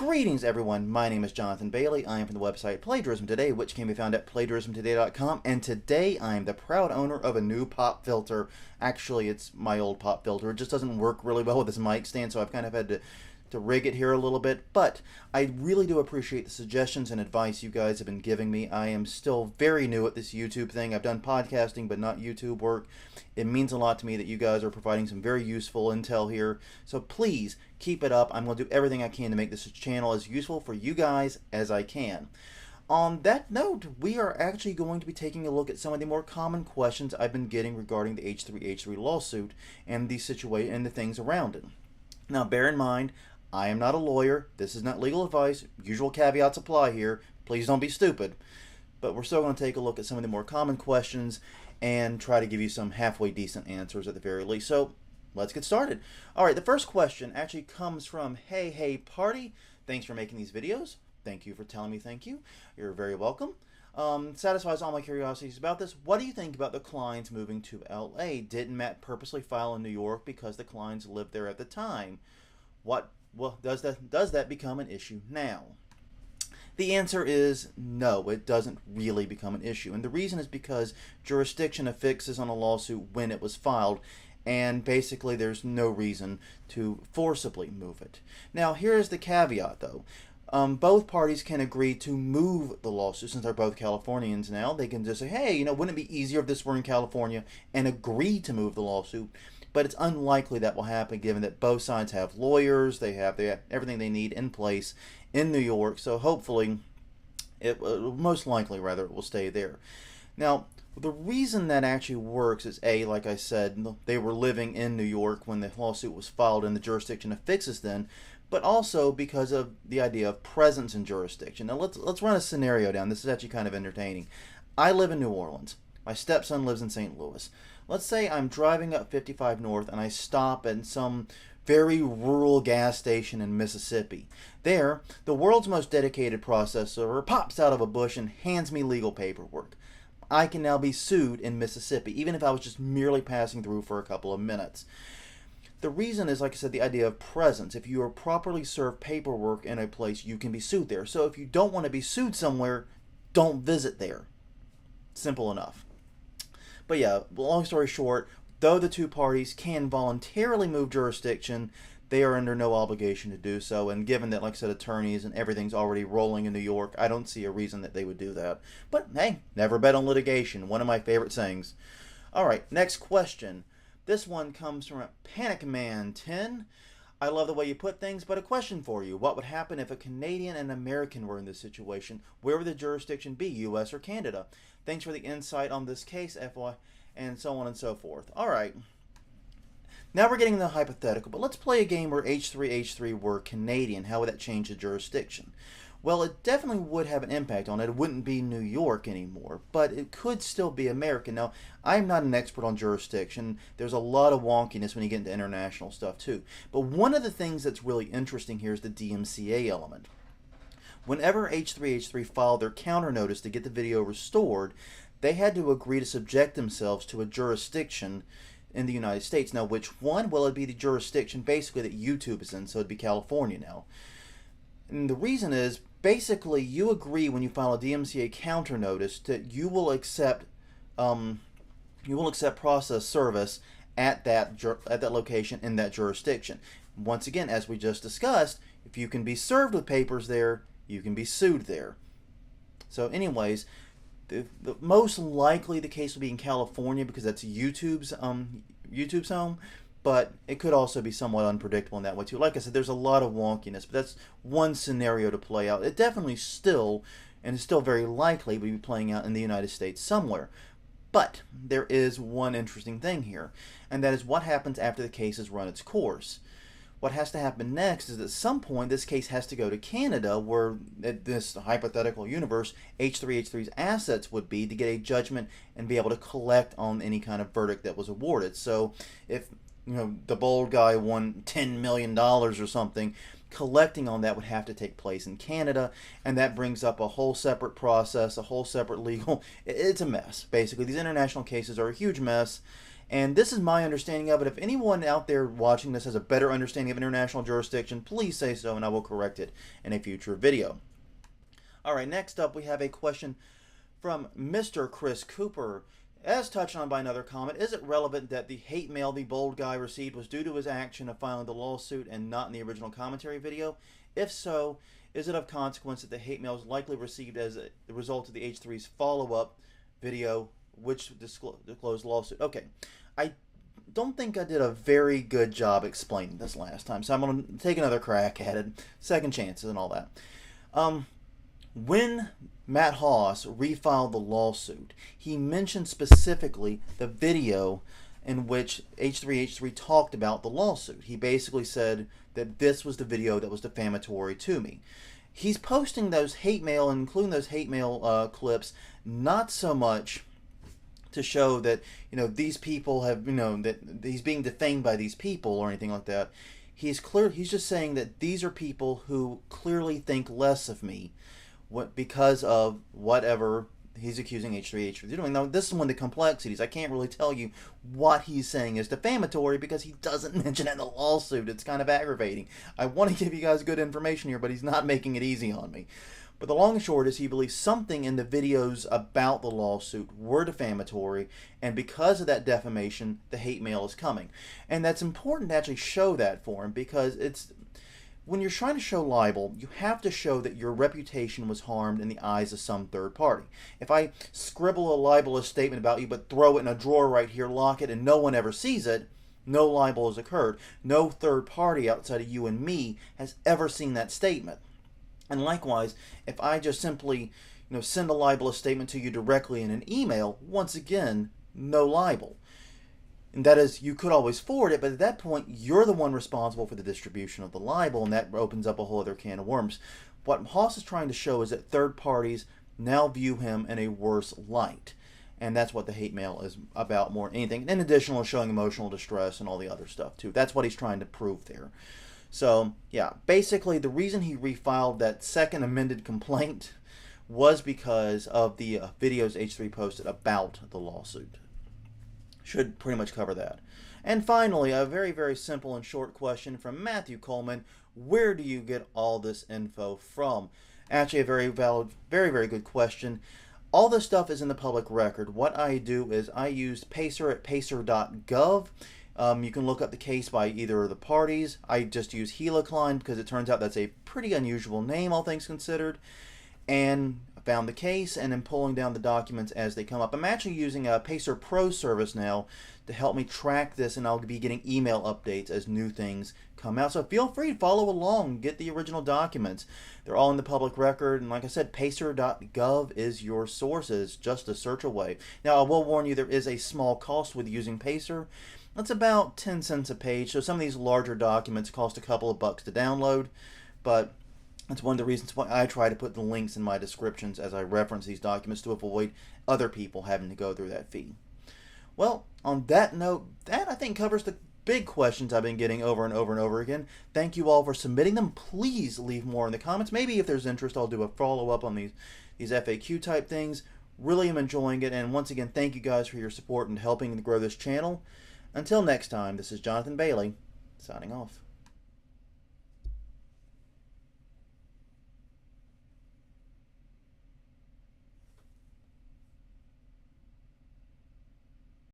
Greetings everyone, my name is Jonathan Bailey. I am from the website Plagiarism Today, which can be found at plagiarismtoday.com, and today I am the proud owner of a new pop filter. Actually, it's my old pop filter. It just doesn't work really well with this mic stand, so I've kind of had to rig it here a little bit, but I really do appreciate the suggestions and advice you guys have been giving me. I am still very new at this YouTube thing. I've done podcasting, but not YouTube work. It means a lot to me that you guys are providing some very useful intel here, so please keep it up. I'm going to do everything I can to make this channel as useful for you guys as I can. On that note, we are actually going to be taking a look at some of the more common questions I've been getting regarding the H3H3 lawsuit and the situation and the things around it. Now, bear in mind, I am not a lawyer. This is not legal advice. Usual caveats apply here. Please don't be stupid. But we're still going to take a look at some of the more common questions and try to give you some halfway decent answers at the very least. So let's get started. All right, the first question actually comes from Hey Party. Thanks for making these videos. Thank you for telling me thank you. You're very welcome. Satisfies all my curiosities about this. What do you think about the Kleins moving to LA? Didn't Matt purposely file in New York because the Kleins lived there at the time? Well, does that become an issue now? The answer is no, it doesn't really become an issue. And the reason is because jurisdiction affixes on a lawsuit when it was filed, and basically there's no reason to forcibly move it. Now, here's the caveat though. Both parties can agree to move the lawsuit. Since they're both Californians now, they can just say, hey, wouldn't it be easier if this were in California, and agree to move the lawsuut? But it's unlikely that will happen given that both sides have lawyers, they have everything they need in place in New York, so hopefully, most likely rather, it will stay there. Now, the reason that actually works is A, like I said, they were living in New York when the lawsuit was filed and the jurisdiction affixes then, but also because of the idea of presence in jurisdiction. Now let's run a scenario down. This is actually kind of entertaining. I live in New Orleans. My stepson lives in St. Louis. Let's say I'm driving up 55 North and I stop at some very rural gas station in Mississippi. There, the world's most dedicated processor pops out of a bush and hands me legal paperwork. I can now be sued in Mississippi, even if I was just merely passing through for a couple of minutes. The reason is, like I said, the idea of presence. If you are properly served paperwork in a place, you can be sued there. So if you don't want to be sued somewhere, don't visit there. Simple enough. But yeah, long story short, though the two parties can voluntarily move jurisdiction, they are under no obligation to do so. And given that, like I said, attorneys and everything's already rolling in New York, I don't see a reason that they would do that. But hey, never bet on litigation. One of my favorite sayings. All right, next question. This one comes from Panic Man 10. I love the way you put things, but a question for you. What would happen if a Canadian and American were in this situation? Where would the jurisdiction be, US or Canada? Thanks for the insight on this case, FY, and so on and so forth. All right. Now we're getting the hypothetical, but let's play a game where H3H3 were Canadian. How would that change the jurisdiction? Well, it definitely would have an impact on it. It wouldn't be New York anymore, but it could still be American. Now, I'm not an expert on jurisdiction. There's a lot of wonkiness when you get into international stuff too. But one of the things that's really interesting here is the DMCA element. Whenever H3H3 filed their counter notice to get the video restored, they had to agree to subject themselves to a jurisdiction in the United States. Now, which one? Well, it'd be the jurisdiction basically that YouTube is in, so it'd be California now. And the reason is, basically, you agree when you file a DMCA counter notice that you will accept process service at that location in that jurisdiction. Once again, as we just discussed, if you can be served with papers there, you can be sued there. So anyways, the most likely the case will be in California because that's YouTube's home, but it could also be somewhat unpredictable in that way too. Like I said, there's a lot of wonkiness, but that's one scenario to play out. It definitely still, and it's still very likely, will be playing out in the United States somewhere. But there is one interesting thing here, and that is what happens after the case has run its course. What has to happen next is at some point this case has to go to Canada, where in this hypothetical universe H3H3's assets would be to get a judgment and be able to collect on any kind of verdict that was awarded. So if the bold guy won $10 million or something, collecting on that would have to take place in Canada, and that brings up a whole separate process, a whole separate legal. It's a mess, basically. These international cases are a huge mess, And this is my understanding of it. If anyone out there watching this has a better understanding of international jurisdiction, please say so and I will correct it in a future video. Alright, next up we have a question from Mr. Chris Cooper. As touched on by another comment, is it relevant that the hate mail the bold guy received was due to his action of filing the lawsuit and not in the original commentary video? If so, is it of consequence that the hate mail was likely received as a result of the H3's follow-up video, which disclosed lawsuit? Okay, I don't think I did a very good job explaining this last time, so I'm going to take another crack at it. Second chances and all that. When Matt Haas refiled the lawsuit, he mentioned specifically the video in which H3H3 talked about the lawsuit. He basically said that this was the video that was defamatory to me. He's posting those hate mail, including those hate mail clips, not so much to show that, you know, these people have, you know, that he's being defamed by these people or anything like that. He's just saying that these are people who clearly think less of me because of whatever he's accusing H3H3 of doing. Now, this is one of the complexities. I can't really tell you what he's saying is defamatory because he doesn't mention it in the lawsuit. It's kind of aggravating. I want to give you guys good information here, but he's not making it easy on me. But the long and short is he believes something in the videos about the lawsuit were defamatory, and because of that defamation, the hate mail is coming. And that's important to actually show that for him, because it's when you're trying to show libel, you have to show that your reputation was harmed in the eyes of some third party. If I scribble a libelous statement about you but throw it in a drawer right here, lock it, and no one ever sees it, no libel has occurred. No third party outside of you and me has ever seen that statement. And likewise, if I just simply, you know, send a libelous statement to you directly in an email, once again, no libel. And that is, you could always forward it, but at that point, you're the one responsible for the distribution of the libel, and that opens up a whole other can of worms. What Haas is trying to show is that third parties now view him in a worse light. And that's what the hate mail is about more than anything. In addition to showing emotional distress and all the other stuff, too. That's what he's trying to prove there. So, yeah, basically, the reason he refiled that second amended complaint was because of the videos H3 posted about the lawsuit. Should pretty much cover that. And finally, a very, very simple and short question from Matthew Coleman. Where do you get all this info from? Actually, a very valid, very, very good question. All this stuff is in the public record. What I do is I use Pacer at pacer.gov. You can look up the case by either of the parties. I just use Helicline because it turns out that's a pretty unusual name, all things considered. And found the case and then pulling down the documents as they come up. I'm actually using a Pacer Pro service now to help me track this, and I'll be getting email updates as new things come out. So feel free to follow along, get the original documents. They're all in the public record, and like I said, pacer.gov is your sources, just a search away. Now, I will warn you, there is a small cost with using Pacer. That's about 10 cents a page, so some of these larger documents cost a couple of bucks to download, but that's one of the reasons why I try to put the links in my descriptions as I reference these documents to avoid other people having to go through that fee. Well, on that note, that I think covers the big questions I've been getting over and over and over again. Thank you all for submitting them. Please leave more in the comments. Maybe if there's interest, I'll do a follow-up on these FAQ type things. Really am enjoying it. And once again, thank you guys for your support and helping to grow this channel. Until next time, this is Jonathan Bailey, signing off.